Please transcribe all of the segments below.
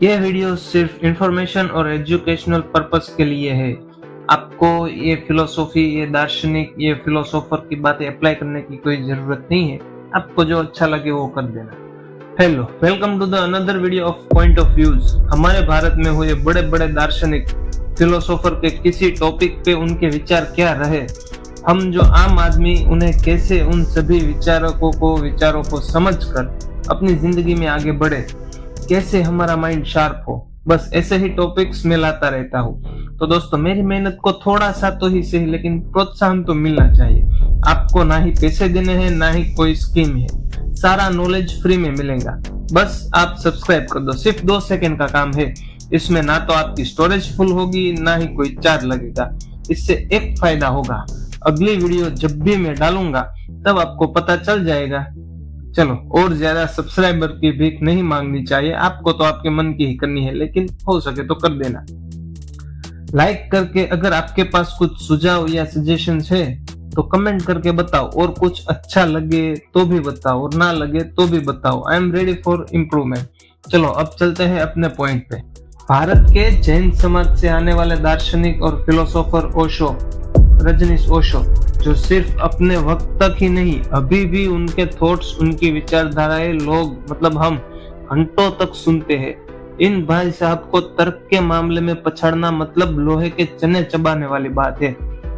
ये वीडियो सिर्फ इंफॉर्मेशन और एजुकेशनल पर्पस के लिए है। आपको ये फिलोसॉफी, ये दार्शनिक, ये फिलोसोफर की बातें अप्लाई करने की कोई जरूरत नहीं है। आपको जो अच्छा लगे वो कर देना। Hello, welcome to the another video of point of views. हमारे भारत में हुए बड़े बड़े दार्शनिक फिलोसोफर के किसी टॉपिक पे उनके विचार क्या रहे, हम जो आम आदमी उन्हें कैसे उन सभी विचारों को समझकर अपनी जिंदगी में आगे बढ़े, कैसे हमारा माइंड शार्प हो। बस ऐसे ही टॉपिक्स में लाता रहता हूँ। तो दोस्तों, मेरी मेहनत को थोड़ा सा तो ही सही लेकिन प्रोत्साहन तो मिलना चाहिए। आपको ना ही पैसे देने हैं, ना ही कोई स्कीम है, सारा नॉलेज फ्री में मिलेगा। बस आप सब्सक्राइब कर दो, सिर्फ 2 सेकंड का काम है। इसमें ना तो आपकी स्टोरेज फुल होगी, ना ही कोई चार्ज लगेगा। इससे एक फायदा होगा, अगली वीडियो जब भी मैं डालूंगा तब आपको पता चल जाएगा। चलो, और ज्यादा सब्सक्राइबर की भीख नहीं मांगनी चाहिए, आपको तो आपके मन की ही करनी है, लेकिन हो सके तो कर देना लाइक करके। अगर आपके पास कुछ सुझाव या सजेशंस है तो कमेंट करके बताओ, और कुछ अच्छा लगे तो भी बताओ, और ना लगे तो भी बताओ। I am ready for improvement. चलो अब चलते हैं अपने पॉइंट पे। भारत के जैन समाज से आने वाले दार्शनिक और फिलोसोफर ओशो, रजनीश ओशो, जो सिर्फ अपने वक्त तक ही नहीं, अभी भी उनके थॉट्स, उनकी विचारधाराएं लोग मतलब हम घंटों तक सुनते हैं। इन भाई साहब को तर्क के मामले में पछाड़ना मतलब लोहे के चने चबाने वाली बात है।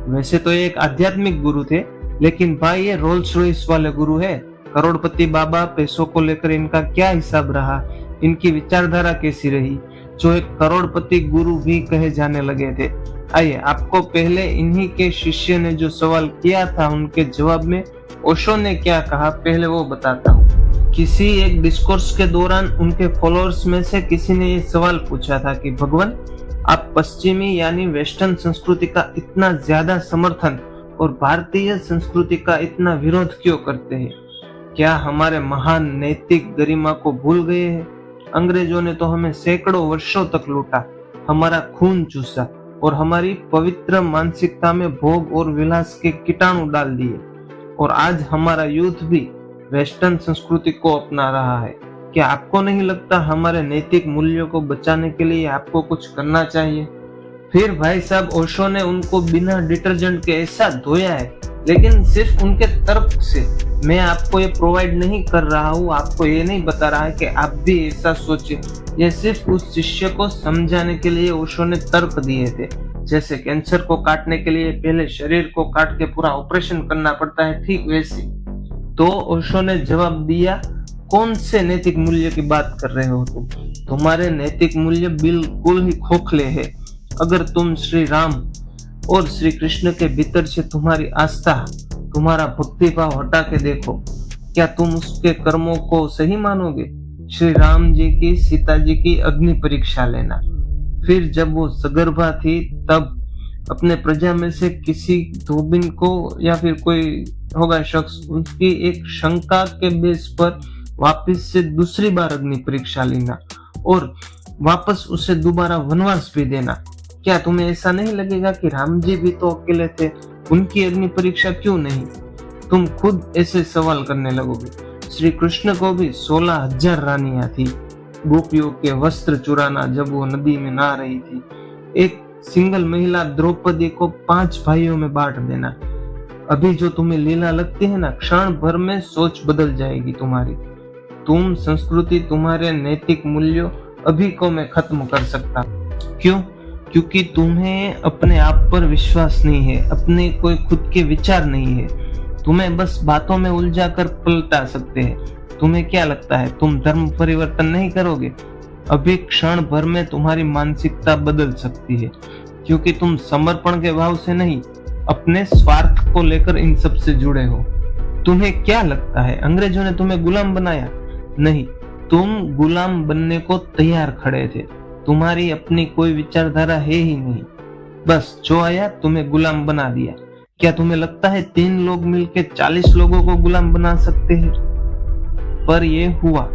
वैसे तो ये एक आध्यात्मिक गुरु थे, लेकिन भाई ये रोल्स रॉयस वाले गुरु है। करोड़पति बाबा, पैसों को लेकर इनका क्या हिसाब रहा, इनकी विचारधारा कैसी रही, जो एक करोड़पति गुरु भी कहे जाने लगे थे। आइए, आपको पहले इन्हीं के शिष्य ने जो सवाल किया था उनके जवाब में ओशो ने क्या कहा पहले वो बताता हूँ। किसी एक डिस्कोर्स के दौरान उनके फॉलोअर्स में से किसी ने ये सवाल पूछा था कि भगवान, आप पश्चिमी यानी वेस्टर्न संस्कृति का इतना ज्यादा समर्थन और भारतीय संस्कृति का इतना विरोध क्यों करते हैं? क्या हमारे महान नैतिक गरिमा को भूल गए हैं? अंग्रेजों ने तो हमें सैकड़ों वर्षों तक लूटा, हमारा खून चूसा और हमारी पवित्र मानसिकता में भोग और विलास के कीटाणु डाल दिए, और आज हमारा यूथ भी वेस्टर्न संस्कृति को अपना रहा है। क्या आपको नहीं लगता हमारे नैतिक मूल्यों को बचाने के लिए आपको कुछ करना चाहिए? फिर भाई साहब ओशो ने उनको बिना डिटर्जेंट के ऐसा धोया है, लेकिन सिर्फ उनके तर्क से। मैं आपको ये प्रोवाइड नहीं कर रहा हूँ, आपको ये नहीं बता रहा है कि आप भी ऐसा सोचे। ये सिर्फ उस शिष्य को समझाने के लिए ओशो ने तर्क दिए थे। जैसे कैंसर को काटने के लिए पहले शरीर को काट के पूरा ऑपरेशन करना पड़ता है, ठीक वैसे। तो ओशो ने जवाब दिया, कौन से नैतिक मूल्य की बात कर रहे हो तुम? तुम्हारे नैतिक मूल्य बिल्कुल ही खोखले हैं। अगर तुम श्री राम और श्री कृष्ण के भीतर से तुम्हारी आस्था, तुम्हारा भक्ति भाव हटा के देखो, क्या तुम उसके कर्मों को सही मानोगे? श्री राम जी की सीता जी की अग्नि परीक्षा लेना। फिर जब वो सगर्भा थी तब अपने प्रजा में से किसी धोबिन को या फिर कोई होगा शख्स, उसकी एक शंका के बेस पर वापस से दूसरी बार अग्नि परीक्षा लेना और वापस उसे दोबारा वनवास भी देना। क्या तुम्हें ऐसा नहीं लगेगा कि राम जी भी तो अकेले थे, उनकी अग्नि परीक्षा क्यों नहीं? तुम खुद ऐसे सवाल करने लगोगे। श्री कृष्ण को भी 16,000 रानियां थी। गोपियों के वस्त्र चुराना जब वो नदी में नहा रही थी, एक सिंगल महिला द्रौपदी को 5 भाइयों में बांट देना। अभी जो तुम्हें लीला लगती है ना, क्षण भर में सोच बदल जाएगी तुम्हारी। तुम संस्कृति, तुम्हारे नैतिक मूल्यों अभी को मैं खत्म कर सकता। क्यों? क्योंकि तुम्हें अपने आप पर विश्वास नहीं है, अपने कोई खुद के विचार नहीं है। तुम्हें बस बातों में उलझा कर पलटा सकते हैं। तुम्हें क्या लगता है तुम धर्म परिवर्तन नहीं करोगे? अभी क्षण भर में तुम्हारी मानसिकता बदल सकती है, क्योंकि तुम समर्पण के भाव से नहीं, अपने स्वार्थ को लेकर इन सब से जुड़े हो। तुम्हें क्या लगता है अंग्रेजों ने तुम्हें गुलाम बनाया? नहीं, तुम गुलाम बनने को तैयार खड़े थे। तुम्हारी अपनी कोई विचारधारा है ही नहीं, बस जो आया तुम्हें गुलाम बना दिया। क्या तुम्हें लगता है 3 लोग मिलकर 40 लोगों को गुलाम बना सकते हैं? पर ये हुआ,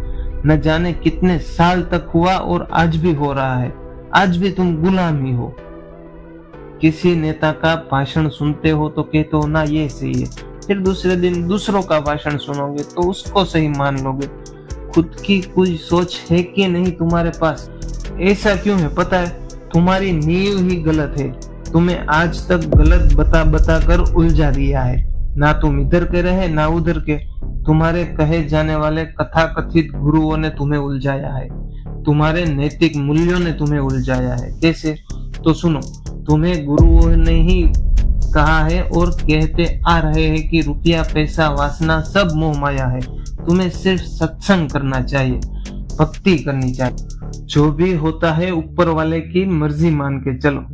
न जाने कितने साल तक हुआ, और आज भी हो रहा है। आज भी तुम गुलाम ही हो। किसी नेता का भाषण सुनते हो तो कहते हो ना ये सही है, फिर दूसरे दिन दूसरों का भाषण सुनोगे तो उसको सही मान लोगे। खुद की कोई सोच है कि नहीं तुम्हारे पास? ऐसा क्यों है पता है? तुम्हारी नींव ही गलत है। तुम्हें आज तक गलत बता बता कर उलझा दिया है। ना तुम इधर के रहे ना उधर के। तुम्हारे कहे जाने वाले कथाकथित गुरुओं ने तुम्हें उलझाया है। तुम्हारे नैतिक मूल्यों ने तुम्हें उलझाया है। कैसे? तो सुनो, तुम्हें गुरुओं ने ही कहा है और कहते आ रहे हैं कि रुपया, पैसा, वासना सब मोह माया है। तुम्हें सिर्फ सत्संग करना चाहिए, भक्ति करनी चाहिए। जो भी होता है ऊपर वाले की मर्जी मान के चलो।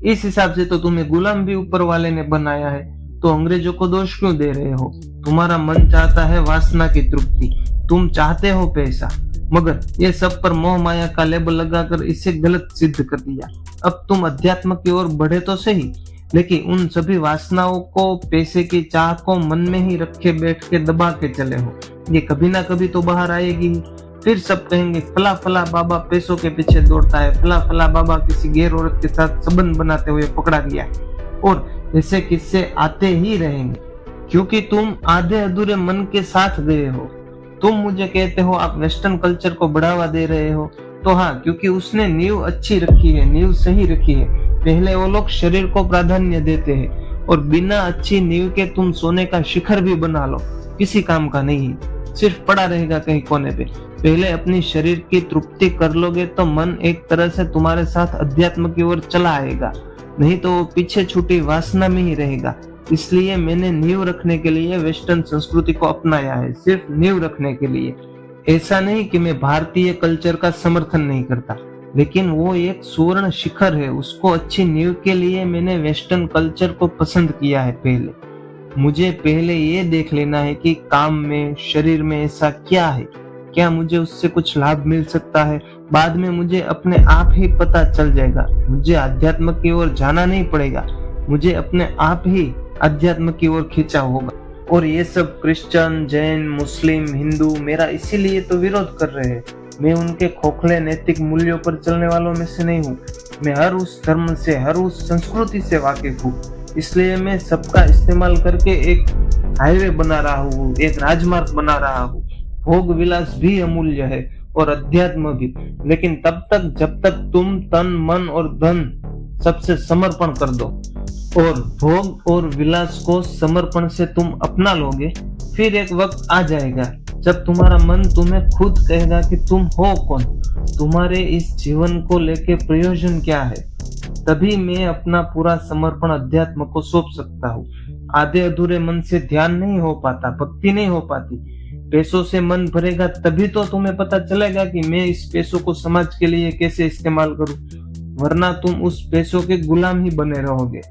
इस हिसाब से तो तुम्हें गुलाम भी ऊपर वाले ने बनाया है, तो अंग्रेजों को दोष क्यों दे रहे हो? तुम्हारा मन चाहता है वासना की तृप्ति, तुम चाहते हो पैसा, मगर ये सब पर मोह माया का लेबल लगाकर इसे गलत सिद्ध कर दिया। अब तुम अध्यात्म की ओर बढ़े तो सही, लेकिन उन सभी वासनाओं को, पैसे की चाह को मन में ही रखे बैठ के दबा के चले हो। ये कभी ना कभी तो बाहर आएगी ही। फिर सब कहेंगे फला फला बाबा पैसों के पीछे दौड़ता है, फला फला बाबा किसी गैर औरत के साथ संबंध बनाते हुए पकड़ा गया। और ऐसे किस्से आते ही रहेंगे, क्योंकि तुम आधे अधूरे मन के साथ गए हो। तुम मुझे कहते हो आप वेस्टर्न कल्चर को बढ़ावा दे रहे हो, तो हाँ, क्योंकि उसने नींव अच्छी रखी है, नींव सही रखी है। पहले वो लोग शरीर को प्राधान्य देते हैं, और बिना अच्छी नींव के तुम सोने का शिखर भी बना लो, किसी काम का नहीं, सिर्फ पड़ा रहेगा कहीं कोने पे। पहले अपनी शरीर की तृप्ति कर लोगे तो मन एक तरह से तुम्हारे साथ अध्यात्म की ओर चला आएगा, नहीं तो वो पीछे छूटी वासना में ही रहेगा। इसलिए मैंने नींव रखने के लिए वेस्टर्न संस्कृति को अपनाया है, सिर्फ नींव रखने के लिए। ऐसा नहीं कि मैं भारतीय कल्चर का समर्थन नहीं करता, लेकिन वो एक सुवर्ण शिखर है, उसको अच्छी नींव के लिए मैंने वेस्टर्न कल्चर को पसंद किया है। मुझे पहले ये देख लेना है कि काम में, शरीर में ऐसा क्या है, क्या मुझे उससे कुछ लाभ मिल सकता है। बाद में मुझे अपने आप ही पता चल जाएगा। मुझे अध्यात्म की ओर जाना नहीं पड़ेगा, मुझे अपने आप ही अध्यात्म की ओर खींचा होगा। और ये सब क्रिश्चियन, जैन, मुस्लिम, हिंदू मेरा इसीलिए तो विरोध कर रहे हैं। मैं उनके खोखले नैतिक मूल्यों पर चलने वालों में से नहीं हूँ। मैं हर उस धर्म से, हर उस संस्कृति से वाकिफ हूँ। इसलिए मैं सबका इस्तेमाल करके एक हाईवे बना रहा हूँ, एक राजमार्ग बना रहा हूँ। भोग विलास भी अमूल्य है और अध्यात्म भी, लेकिन तब तक जब तक तुम तन, मन और धन सबसे समर्पण कर दो। और भोग और विलास को समर्पण से तुम अपना लोगे, फिर एक वक्त आ जाएगा जब तुम्हारा मन तुम्हें खुद कहेगा कि तुम हो कौन, तुम्हारे इस जीवन को लेके प्रयोजन क्या है। तभी मैं अपना पूरा समर्पण अध्यात्म को सौंप सकता हूँ। आधे अधूरे मन से ध्यान नहीं हो पाता, भक्ति नहीं हो पाती। पैसों से मन भरेगा तभी तो तुम्हें पता चलेगा कि मैं इस पैसों को समाज के लिए कैसे इस्तेमाल करूं, वरना तुम उस पैसों के गुलाम ही बने रहोगे।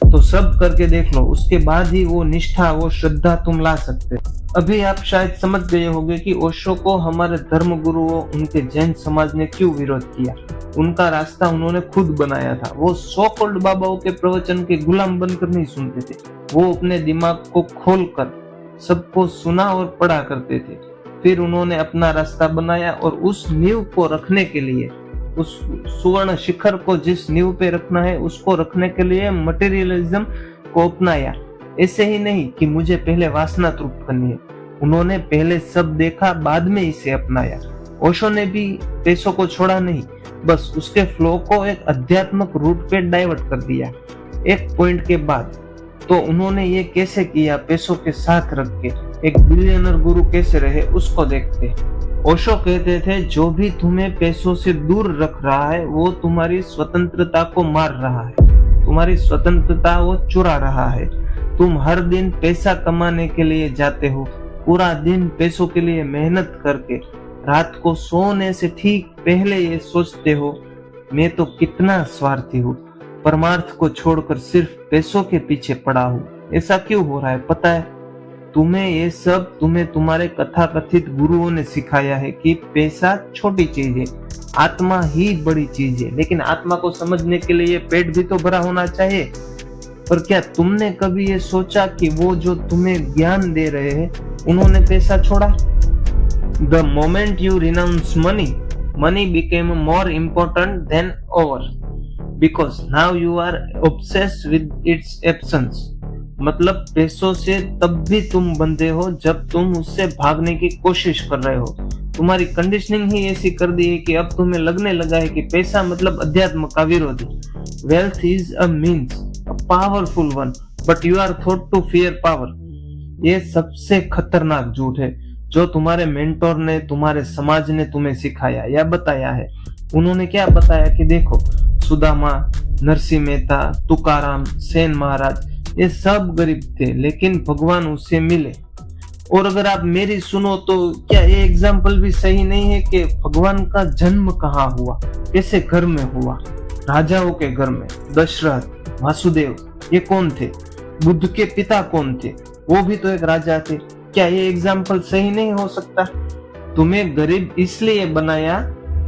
तो सब करके देख लो, उसके बाद ही वो निष्ठा, वो श्रद्धा तुम ला सकते। अभी आप शायद समझ गए होंगे कि ओशो को हमारे धर्म गुरुओं, उनके जैन समाज ने क्यों विरोध किया। उनका रास्ता उन्होंने खुद बनाया था। वो सो कॉल्ड बाबाओं के प्रवचन के गुलाम बनकर नहीं सुनते थे, वो अपने दिमाग को खोलकर सबको सुना और पढ़ा करते थे। फिर उन्होंने अपना रास्ता बनाया और उस नींव को रखने के लिए, उस सुवर्ण शिखर को जिस नींव पे रखना है उसको रखने के लिए मटेरियलिज्म को अपनाया। ऐसे ही नहीं कि मुझे पहले वासना तृप्त करनी है, उन्होंने पहले सब देखा, बाद में इसे अपनाया। ओशो ने भी पैसों को छोड़ा नहीं, बस उसके फ्लो को एक आध्यात्मिक रूट पे डाइवर्ट कर दिया एक पॉइंट के बाद। तो उन्होंने ये कैसे किया, पैसों के साथ रख के एक बिलियनर गुरु कैसे रहे उसको देखते। ओशो कहते थे जो भी तुम्हें पैसों से दूर रख रहा है वो तुम्हारी स्वतंत्रता को मार रहा है, तुम्हारी स्वतंत्रता वो चुरा रहा है। तुम हर दिन पैसा कमाने के लिए जाते हो, पूरा दिन पैसों के लिए मेहनत करके रात को सोने से ठीक पहले ये सोचते हो मैं तो कितना स्वार्थी हूँ, परमार्थ को छोड़कर सिर्फ पैसों के पीछे पड़ा हूँ। ऐसा क्यों हो रहा है पता है? तुम्हें ये सब तुम्हारे कथाकथित गुरुओं ने सिखाया है कि पैसा छोटी चीज है, आत्मा ही बड़ी चीज है। लेकिन आत्मा को समझने के लिए पेट भी तो भरा होना चाहिए। पर क्या तुमने कभी ये सोचा कि वो जो तुम्हें ज्ञान दे रहे हैं उन्होंने पैसा छोड़ा? The moment you renounce money, money became more important than ever, because now you are obsessed with its absence. मतलब पैसों से तब भी तुम बंधे हो जब तुम उससे भागने की कोशिश कर रहे हो। तुम्हारी कंडीशनिंग ही ऐसी कर दी है कि अब तुम्हें लगने लगा है कि पैसा मतलब अध्यात्म का विरोधी। Wealth is a means, a powerful one, but you are thought to fear power. ये सबसे खतरनाक झूठ है जो तुम्हारे मेंटोर ने, तुम्हारे समाज ने तुम्हें सिखाया या बताया है। उन्होंने क्या बताया कि देखो, सुदामा, नरसिंह मेहता, तुकाराम, सेन महाराज, ये सब गरीब थे लेकिन भगवान उससे मिले। और अगर आप मेरी सुनो तो क्या ये एग्जाम्पल भी सही नहीं है कि भगवान का जन्म कहाँ हुआ, कैसे घर में हुआ? राजाओं के घर में। दशरथ, वासुदेव, ये कौन थे? बुद्ध के पिता कौन थे? वो भी तो एक राजा थे। क्या ये एग्जाम्पल सही नहीं हो सकता? तुम्हें गरीब इसलिए बनाया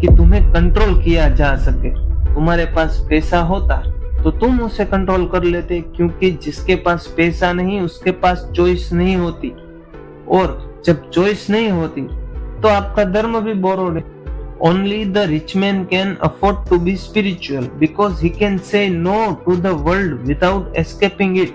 कि तुम्हें कंट्रोल किया जा सके। तुम्हारे पास पैसा होता तो तुम उसे कंट्रोल कर लेते, क्योंकि जिसके पास पैसा नहीं उसके पास चॉइस नहीं होती, और जब चॉइस नहीं होती तो आपका धर्म भी बोरोड है। Only the rich man can afford to be spiritual because he can say no to the world without escaping it.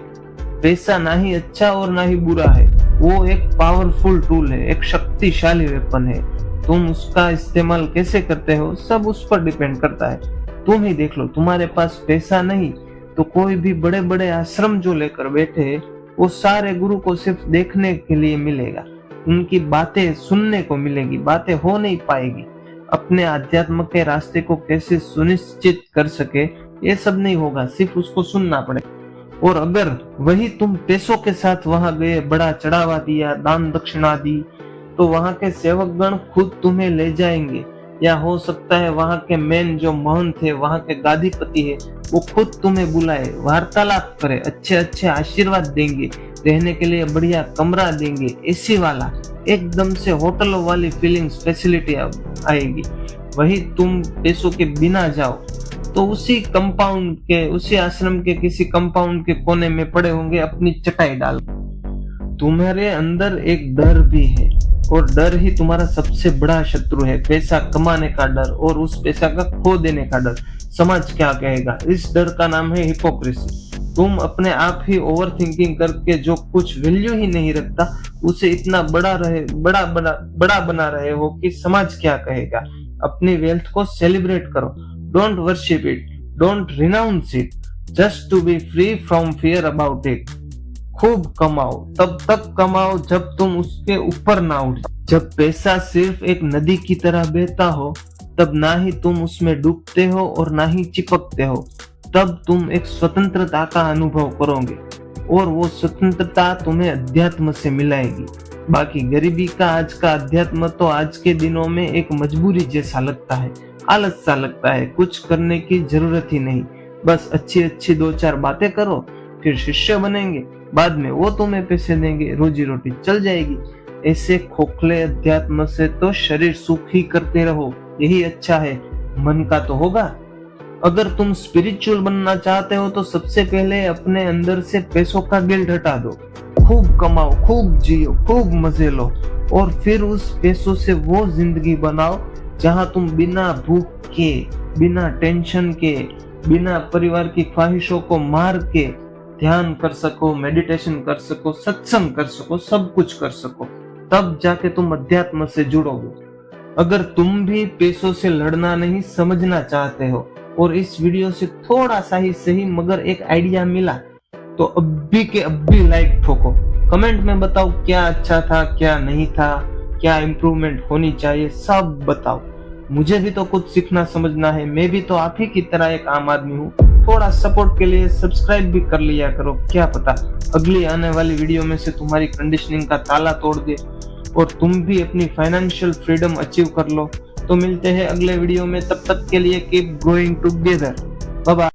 पैसा ना ही अच्छा और ना ही बुरा है, वो एक पावरफुल टूल है, एक शक्तिशाली वेपन है। तुम उसका इस्तेमाल कैसे करते हो सब उस पर डिपेंड करता है। तुम ही देख लो, तुम्हारे पास पैसा नहीं तो कोई भी बड़े बड़े आश्रम जो लेकर बैठे हैं वो सारे गुरु को सिर्फ देखने के लिए मिलेगा, उनकी बातें सुनने को मिलेगी, बातें हो नहीं पाएगी। अपने आध्यात्म के रास्ते को कैसे सुनिश्चित कर सके ये सब नहीं होगा, सिर्फ उसको सुनना पड़ेगा। और अगर वही तुम पैसों के साथ वहां गए, बड़ा चढ़ावा दिया, दान दक्षिणा दी, तो वहां के सेवकगण खुद तुम्हें ले जाएंगे, या हो सकता है वहां के मेन जो महंत थे, वहां के गादीपति है, वो खुद तुम्हें बुलाए, वार्तालाप करे, अच्छे अच्छे आशीर्वाद देंगे, रहने के लिए बढ़िया कमरा देंगे, एसी वाला, एकदम से होटल वाली फीलिंग्स, फैसिलिटी आएगी। वही तुम पैसों के बिना जाओ तो उसी कंपाउंड के, उसी आश्रम के किसी कंपाउंड के कोने में पड़े होंगे अपनी चटाई डाल। तुम्हारे अंदर एक डर भी है, और डर ही तुम्हारा सबसे बड़ा शत्रु है। पैसा कमाने का डर और उस पैसा का खो देने का डर। समाज क्या कहेगा, इस डर का नाम है हिपोक्रेसी। तुम अपने आप ही ओवर थिंकिंग करके जो कुछ वैल्यू ही नहीं रखता उसे इतना बड़ा बना रहे हो कि समाज क्या कहेगा। अपनी वेल्थ को सेलिब्रेट करो, don't worship it, don't renounce it, just to be free from fear about it. खूब कमाओ, तब तक कमाओ जब तुम उसके ऊपर ना उठ। जब पैसा सिर्फ एक नदी की तरह बहता हो तब ना ही तुम उसमें डूबते हो और ना ही चिपकते हो, तब तुम एक स्वतंत्रता का अनुभव करोगे, और वो स्वतंत्रता तुम्हें अध्यात्म से मिलाएगी। बाकी गरीबी का आज का अध्यात्म तो आज के दिनों में एक मजबूरी जैसा लगता है, आलस सा लगता है। कुछ करने की जरूरत ही नहीं, बस अच्छी अच्छी दो चार बातें करो, फिर शिष्य बनेंगे, बाद में वो तुम्हें पैसे देंगे, रोजी रोटी चल जाएगी। ऐसे खोखले अध्यात्म से तो शरीर सुख ही करते रहो, यही अच्छा है। मन का तो होगा। अगर तुम स्पिरिचुअल बनना चाहते हो तो सबसे पहले अपने अंदर से पैसों का गिल्ट हटा दो। खूब कमाओ, खूब जियो, खूब मजे लो, और फिर उस पैसों से वो जिंदगी बनाओ जहां तुम बिना भूख के, बिना टेंशन के, बिना परिवार की ख्वाहिशों को मार के ध्यान कर सको, मेडिटेशन कर सको, सत्संग कर सको, सब कुछ कर सको। तब जाके तुम अध्यात्म से जुड़ोगे। अगर तुम भी पैसों से लड़ना नहीं, समझना चाहते हो, और इस वीडियो से थोड़ा सा ही सही मगर एक आइडिया मिला, तो अभी के अभी लाइक ठोको। कमेंट में बताओ क्या अच्छा था, क्या नहीं था, क्या इम्प्रूवमेंट होनी चाहिए, सब बताओ। मुझे भी तो कुछ सीखना समझना है, मैं भी तो आप ही की तरह एक आम आदमी हूँ। थोड़ा सपोर्ट के लिए सब्सक्राइब भी कर लिया करो, क्या पता अगली आने वाली वीडियो में से तुम्हारी कंडीशनिंग का ताला तोड़ दे और तुम भी अपनी फाइनेंशियल फ्रीडम अचीव कर लो। तो मिलते हैं अगले वीडियो में, तब तक के लिए keep going together. Bye bye.